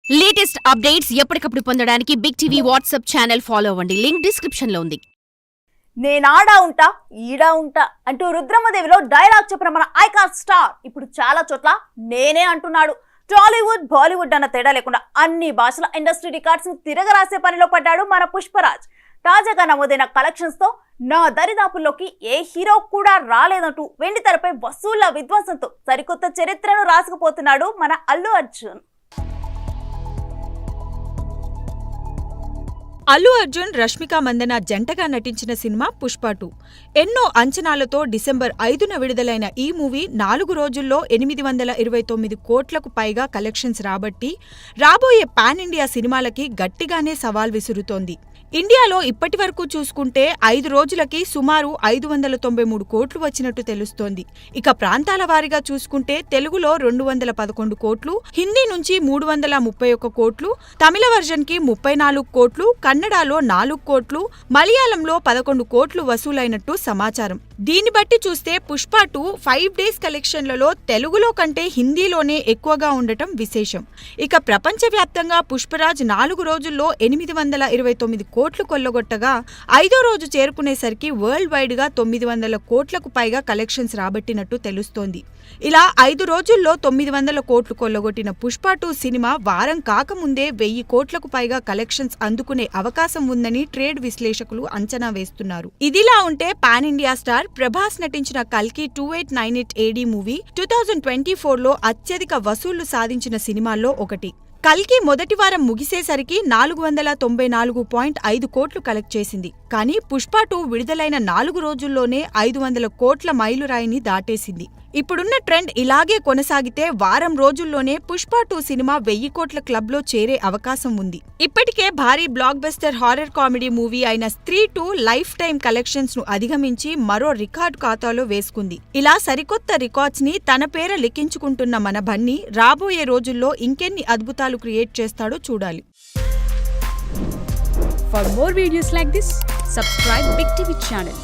Latest updates ఎప్పటికప్పుడు పొందడానికి Big TV WhatsApp channel follow అవ్వండి. లింక్ డిస్క్రిప్షన్ లో ఉంది. నేనాడా ఉంటా ఈడా ఉంటా అంటూ రుద్రమదేవిలో డైలాగ్ చెప్పిన మన ఐకాన్ స్టార్ ఇప్పుడు చాలా చోట్ల నేనే అంటున్నాడు. టాలీవుడ్ బాలీవుడ్ అన్న తేడా లేకుండా అన్ని భాషల ఇండస్ట్రీ రికార్డ్స్ తిరగరాసే పనిలో పడ్డాడు మన పుష్పరాజ్. తాజాగా నమోదైన కలెక్షన్స్ తో నా దరిదాపుల్లోకి ఏ హీరో కూడా రాలేదంటూ వెండి తెరపై వసూళ్ల విధ్వంసంతో సరికొత్త చరిత్రను రాసుకుపోతున్నాడు మన అల్లు అర్జున్. అల్లు అర్జున్, రష్మిక మందన జంటగా నటించిన సినిమా పుష్ప 2. ఎన్నో అంచనాలతో డిసెంబర్ 5న విడుదలైన ఈ మూవీ 4 రోజుల్లో 829 కోట్లకు పైగా కలెక్షన్స్ రాబట్టి రాబోయే పాన్ ఇండియా సినిమాలకి గట్టిగానే సవాల్ విసురుతోంది. ఇండియాలో ఇప్పటివరకు చూసుకుంటే 5 రోజులకి సుమారు 593 కోట్లు వచ్చినట్టు తెలుస్తోంది. ఇక ప్రాంతాల వారీగా చూసుకుంటే తెలుగులో 211 కోట్లు, హిందీ నుంచి 331 కోట్లు, తమిళ వర్జన్ కి 34 కోట్లు, కన్నడలో 4 కోట్లు, మలయాళంలో 11 కోట్లు వసూలైనట్టు సమాచారం. దీన్ని బట్టి చూస్తే పుష్ప 2 5 డేస్ కలెక్షన్లలో తెలుగులో కంటే హిందీలోనే ఎక్కువగా ఉండటం విశేషం. ఇక ప్రపంచవ్యాప్తంగా పుష్పరాజ్ 4 రోజుల్లో 829 కోట్లు కొల్లగొట్టగా 5వ రోజు చేరుకునేసరికి వరల్డ్ వైడ్ గా 900 కోట్లకు పైగా కలెక్షన్స్ రాబట్టినట్టు తెలుస్తోంది. ఇలా 5 రోజుల్లో 900 కోట్లు కొల్లగొట్టిన పుష్ప 2 సినిమా వారం కాకముందే 1000 కోట్లకు పైగా కలెక్షన్స్ అందుకునే అవకాశం ఉందని ట్రేడ్ విశ్లేషకులు అంచనా వేస్తున్నారు. ఇదిలా ఉంటే పాన్ ఇండియా స్టార్ ప్రభాస్ నటించిన కల్కి 2898 AD మూవీ 2024లో అత్యధిక వసూళ్లు సాధించిన సినిమాల్లో ఒకటి. కల్కి మొదటి వారం ముగిసేసరికి 494.5 కోట్లు కలెక్ట్ చేసింది. కానీ పుష్ప 2 విడుదలైన 4 రోజుల్లోనే 500 కోట్ల మైలురాయిని దాటేసింది. ఇప్పుడున్న ట్రెండ్ ఇలాగే కొనసాగితే వారం రోజుల్లోనే పుష్ప 2 సినిమా 1000 కోట్ల క్లబ్లో చేరే అవకాశం ఉంది. ఇప్పటికే భారీ block buster horror comedy movie అయిన స్త్రీ 2 లైఫ్ టైం కలెక్షన్స్ ను అధిగమించి మరో రికార్డు ఖాతాలో వేసుకుంది. ఇలా సరికొత్త రికార్డ్స్ ని తన పేర లిఖించుకుంటున్న మన బన్నీ రాబోయే రోజుల్లో ఇంకెన్ని అద్భుతాలు క్రియేట్ చేస్తాడో చూడాలి. For more videos like this, subscribe Big TV channel.